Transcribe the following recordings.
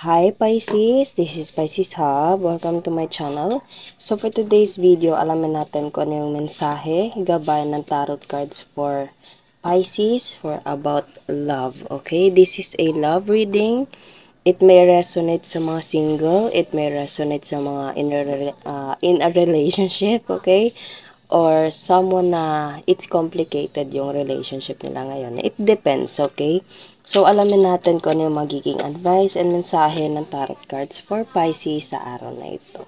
Hi Pisces, this is Pisces Hub. Welcome to my channel. So for today's video, alamin natin kung ano yung mensahe, gabay ng tarot cards for Pisces for about love. Okay, this is a love reading. It may resonate sa mga single, it may resonate sa mga in a relationship, okay? Or someone na it's complicated yung relationship nila ngayon. It depends, okay? So, alamin natin kung ano yung magiging advice and mensahe ng tarot cards for Pisces sa araw na ito.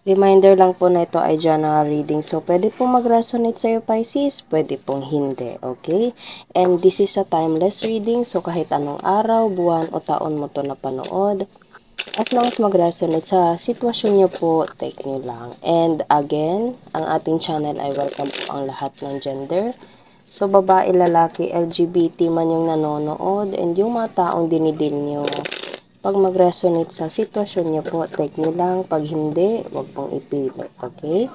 Reminder lang po na ito ay general reading. So, pwede pong mag-resonate sa'yo, Pisces. Pwede pong hindi, okay? And this is a timeless reading. So, kahit anong araw, buwan, o taon mo to napanood, as long as mag-resonate sa sitwasyon nyo po, take nyo lang. And again, ang ating channel ay welcome po ang lahat ng gender. So, babae, lalaki, LGBT man yung nanonood, and yung mga taong dinidil nyo. Pag mag-resonate sa sitwasyon nyo po, take nyo lang. Pag hindi, wag pong ipilit, okay?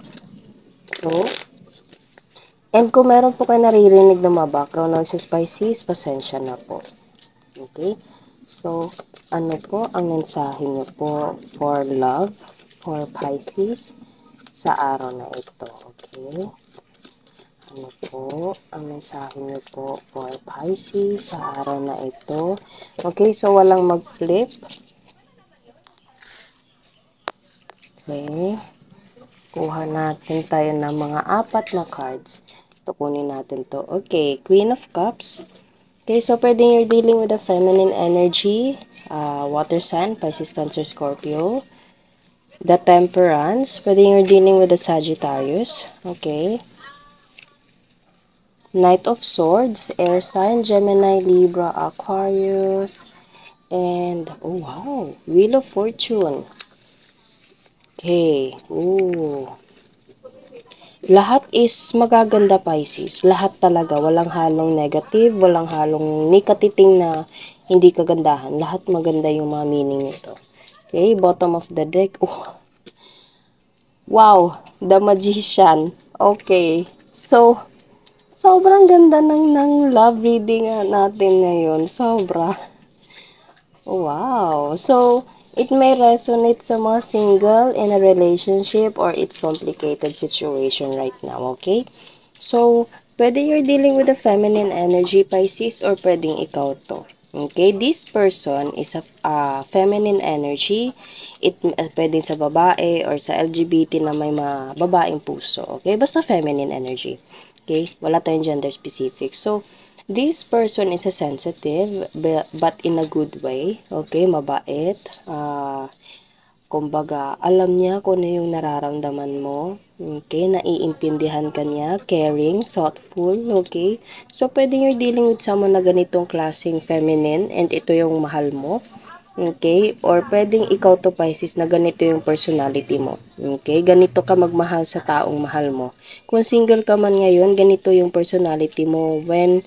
So, and kung meron po kayo naririnig na mga background noises, Pisces, pasensya na po. Okay? So, ano po ang mensahe niyo po for love, for Pisces, sa araw na ito? Okay? Ano po ang mensahe niyo po for Pisces sa araw na ito? Okay, so walang mag-flip. Okay. Kuha natin tayo ng mga 4 na cards. Ito, kunin natin to. Okay, Queen of Cups. Okay, so pwedeng you're dealing with a feminine energy, water sign, Pisces, Cancer, Scorpio. The Temperance, pwedeng you're dealing with a Sagittarius. Okay. Knight of Swords, air sign, Gemini, Libra, Aquarius. And, oh wow, Wheel of Fortune. Okay, ooh. Lahat is magaganda, Pisces. Lahat talaga. Walang halong negative, walang halong nikatiting na hindi kagandahan. Lahat maganda yung mga meaning nito. Okay, bottom of the deck. Oh. Wow, the Magician. Okay. So, sobrang ganda ng love reading natin ngayon. Sobra. Wow. So, it may resonate sa mga single in a relationship or it's complicated situation right now, okay? So, pwede you're dealing with a feminine energy, Pisces, or pwedeng ikaw to. Okay, this person is a feminine energy. It pwedeng sa babae or sa LGBT na may mga babaeng puso. Okay, basta feminine energy. Okay, wala tayong gender specific. So, this person is a sensitive, but in a good way. Okay, mabait. Kumbaga, alam niya kung ano yung nararamdaman mo. Okay, naiintindihan ka niya. Caring, thoughtful. Okay, so pwede you're dealing with someone na ganitong klaseng feminine and ito yung mahal mo. Okay, or pwedeng ikaw to, Pisces, na ganito yung personality mo. Okay, ganito ka magmahal sa taong mahal mo. Kung single ka man ngayon, ganito yung personality mo when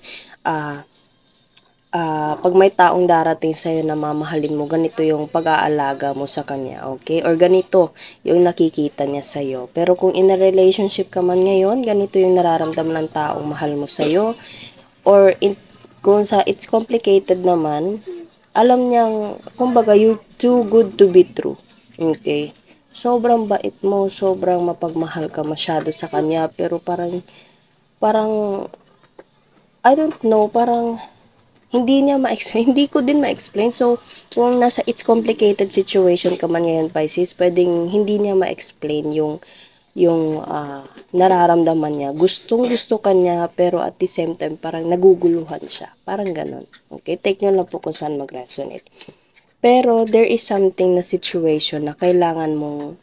pag may taong darating sa'yo na mamahalin mo, ganito yung pag-aalaga mo sa kanya, okay? Or ganito yung nakikita niya sa'yo. Pero kung in a relationship ka man ngayon, ganito yung nararamdaman ng taong mahal mo sa'yo. Or kung sa it's complicated naman, alam niyang, kumbaga, you're too good to be true. Okay? Sobrang bait mo, sobrang mapagmahal ka masyado sa kanya, pero parang, I don't know, parang, hindi niya ma-explain, hindi ko din ma-explain. So, kung nasa it's complicated situation ka man ngayon, Pisces, pwedeng hindi niya ma-explain yung nararamdaman niya. Gustong-gusto ka niya, pero at the same time, parang naguguluhan siya. Parang ganon. Okay? Take nyo lang po kung saan mag-resonate. Pero, there is something na situation na kailangan mong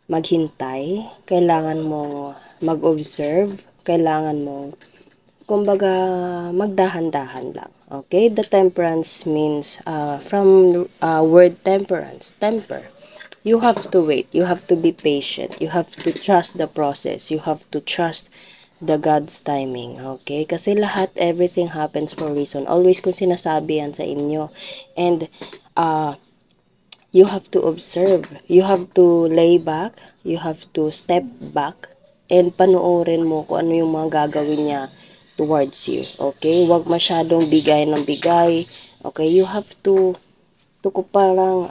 maghintay, kailangan mong mag-observe, kailangan mong kumbaga, magdahan-dahan lang. Okay? The temperance means, from word temperance, temper. You have to wait. You have to be patient. You have to trust the process. You have to trust the God's timing. Okay? Kasi lahat, everything happens for a reason. Always kung sinasabi yan sa inyo. And, you have to observe. You have to lay back. You have to step back. And panoorin mo kung ano yung mga gagawin niya towards you. Okay? Huwag masyadong bigay ng bigay. Okay? You have to gusto ko parang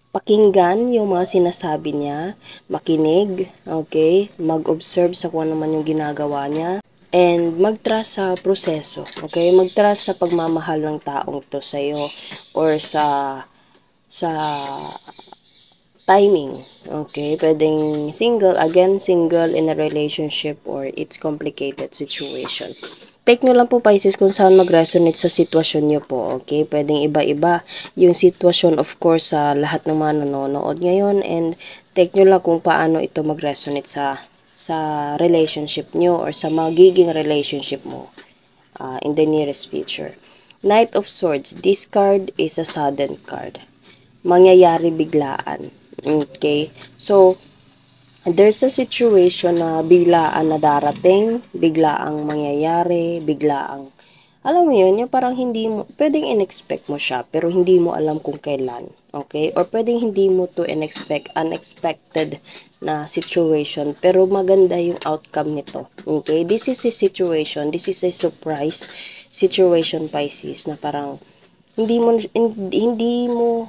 pakinggan yung mga sinasabi niya, makinig, okay? Mag-observe sa kung ano man yung ginagawa niya. And mag-trust sa proseso, okay? Mag-trust sa pagmamahal ng taong to sa'yo or sa timing, okay? Pwedeng single in a relationship or it's complicated situation. Take nyo lang po Pisces kung saan mag-resonate sa sitwasyon nyo po, okay? Pwedeng iba-iba yung sitwasyon of course sa lahat ng mga nanonood ngayon and take nyo lang kung paano ito mag-resonate sa relationship nyo or sa magiging relationship mo in the nearest future. Knight of Swords, this card is a sudden card. Mangyayari biglaan. Okay? So, there's a situation na biglaan na darating, biglaang mangyayari, biglaang, alam mo yun, yung parang hindi mo, pwedeng in-expect mo siya, pero hindi mo alam kung kailan. Okay? Or pwedeng hindi mo to in-expect, unexpected na situation, pero maganda yung outcome nito. Okay? This is a situation, this is a surprise situation, Pisces, na parang hindi mo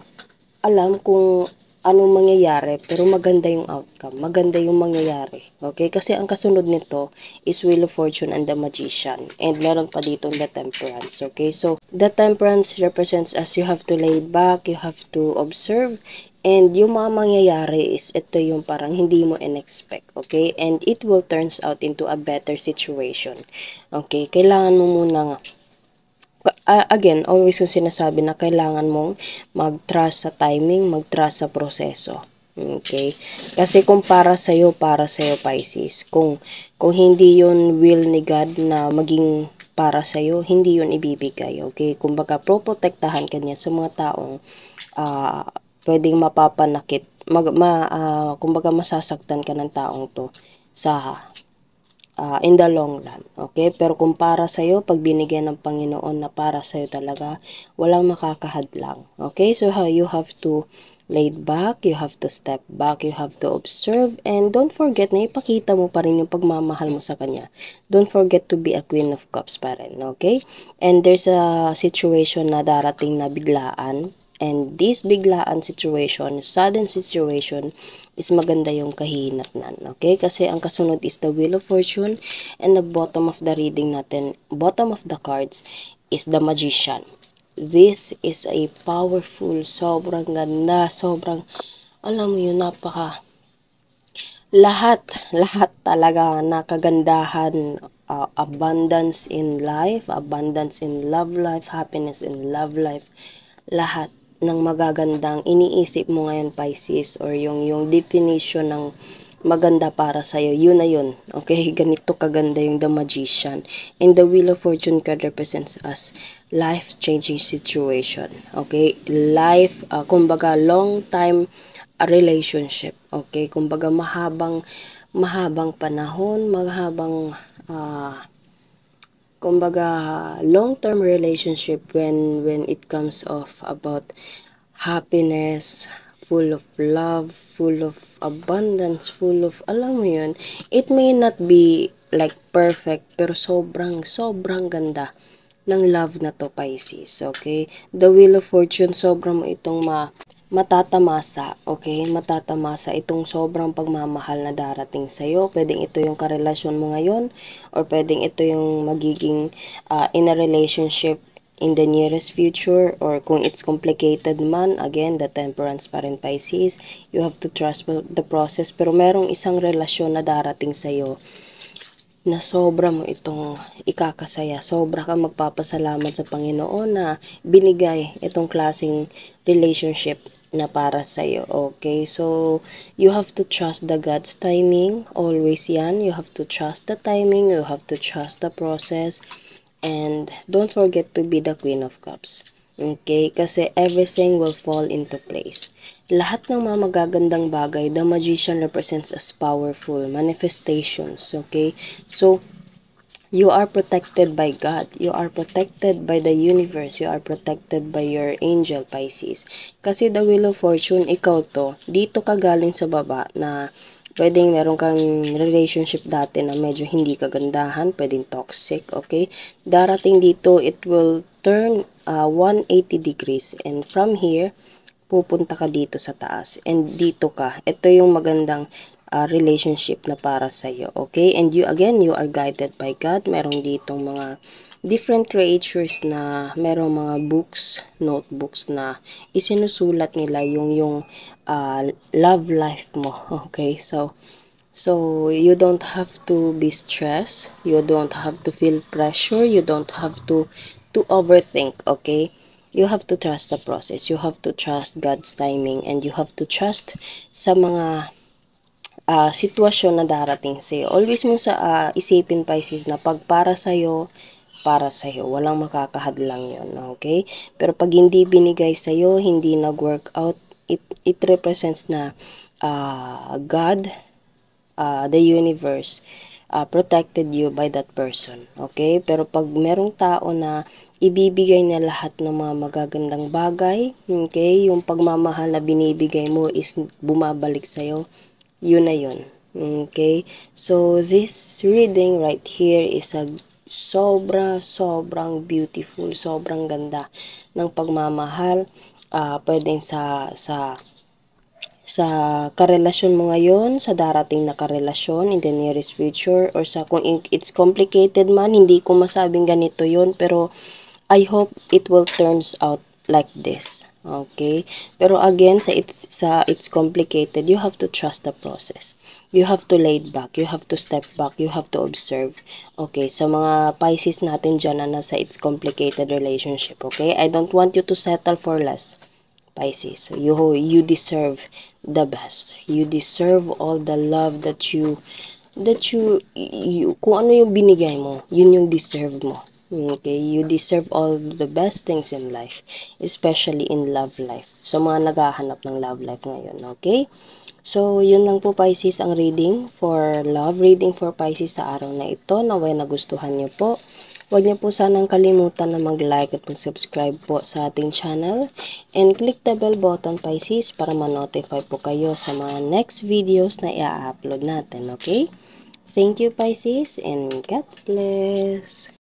alam kung anong mangyayari, pero maganda yung outcome, maganda yung mangyayari. Okay? Kasi ang kasunod nito is Wheel of Fortune and the Magician. And meron pa dito the Temperance. Okay? So, the Temperance represents as you have to lay back, you have to observe, and yung mga mangyayari is ito yung parang hindi mo in-expect. Okay? And it will turns out into a better situation. Okay? Kailangan mo munang again, always yung sinasabi na kailangan mong mag-trust sa timing, mag-trust sa proseso. Okay? Kasi kung para sa'yo, Pisces. Kung hindi yun will ni God na maging para sa'yo, hindi yun ibibigay. Okay? Kumbaga, proprotektahan ka niya sa mga taong pwedeng mapapanakit, kumbaga masasaktan ka ng taong to sa in the long run. Okay? Pero kung para sa'yo, pag binigyan ng Panginoon na para sa'yo talaga, walang makakahadlang. Okay? So, you have to lay back, you have to step back, you have to observe, and don't forget na ipakita mo pa rin yung pagmamahal mo sa Kanya. Don't forget to be a Queen of Cups pa rin. Okay? And there's a situation na darating na biglaan, and this biglaan situation, sudden situation, is maganda yung kahinatnan. Okay? Kasi ang kasunod is the Wheel of Fortune, and the bottom of the reading natin, bottom of the cards, is the Magician. This is a powerful, sobrang ganda, sobrang, alam mo yun, lahat talaga na kagandahan, abundance in life, abundance in love life, happiness in love life, lahat ng magagandang iniisip mo ngayon, Pisces, or yung definition ng maganda para sa'yo, yun na yun. Okay? Ganito kaganda yung The Magician. And the Wheel of Fortune card represents us life-changing situation. Okay? Life, kumbaga, long-time relationship. Okay? Kumbaga, mahabang panahon, kumbaga long-term relationship when it comes of about happiness, full of love, full of abundance, full of, alam mo yun, it may not be like perfect, pero sobrang ganda ng love na to, Pisces. Okay? The Wheel of Fortune, sobrang mo itong matatamasa, okay? Matatamasa itong sobrang pagmamahal na darating sa'yo. Pwedeng ito yung karelasyon mo ngayon, or pwedeng ito yung magiging in a relationship in the nearest future, or kung it's complicated man, again, the Temperance pa rin, Pisces. You have to trust the process, pero merong isang relasyon na darating sa'yo na sobra mo itong ikakasaya. Sobra kang magpapasalamat sa Panginoon na binigay itong klaseng relationship na para sa'yo. Okay? So, you have to trust the God's timing. Always yan. You have to trust the timing. You have to trust the process. And don't forget to be the Queen of Cups. Okay? Kasi everything will fall into place. Lahat ng mga magagandang bagay, the Magician represents as powerful manifestations. Okay? So, you are protected by God. You are protected by the universe. You are protected by your angel, Pisces. Kasi the Wheel of Fortune, ikaw to, dito ka galing sa baba na Pwedeng meron kang relationship dati na medyo hindi kagandahan, pwedeng toxic, okay? Darating dito, it will turn 180 degrees and from here, pupunta ka dito sa taas and dito ka. Ito yung magandang relationship na para sa'yo, okay? And you, again, you are guided by God. Merong ditong mga different creatures na merong mga books, notebooks na isinusulat nila yung love life mo, okay? So you don't have to be stressed, you don't have to feel pressure, you don't have to overthink, okay? You have to trust the process, you have to trust God's timing, and you have to trust sa mga sitwasyon na darating sa'yo. Always mo isipin, Pisces, na pag para sa'yo, walang makakahadlang yun, okay? Pero pag hindi binigay sa'yo, hindi nag-work out, it represents na God, the universe, protected you by that person, okay? Pero pag merong tao na ibibigay niya lahat ng mga magagandang bagay, okay? Yung pagmamahal na binibigay mo is bumabalik sa'yo, yun na yun. Okay? So, this reading right here is a sobrang beautiful, sobrang ganda ng pagmamahal. Pwedeng sa karelasyon mo ngayon, sa darating na karelasyon in the nearest future, or sa kung it's complicated man, hindi ko masabing ganito yun, pero I hope it will turns out like this. Okay? Pero again, it's complicated, you have to trust the process. You have to lay back, you have to step back, you have to observe. Okay, sa mga Pisces natin dyan na nasa it's complicated relationship, okay? I don't want you to settle for less, Pisces. So you deserve the best. You deserve all the love that you kung ano yung binigay mo, yun yung deserve mo. Okay, you deserve all the best things in life, especially in love life. So mga naghahanap ng love life ngayon, okay? So, yun lang po, Pisces, ang reading for love, reading for Pisces sa araw na ito. Naway nagustuhan niyo po. Huwag niyo po sanang kalimutan na mag-like at mag-subscribe po sa ating channel. And click the bell button, Pisces, para ma-notify po kayo sa mga next videos na i-upload natin, okay? Thank you, Pisces, and God bless.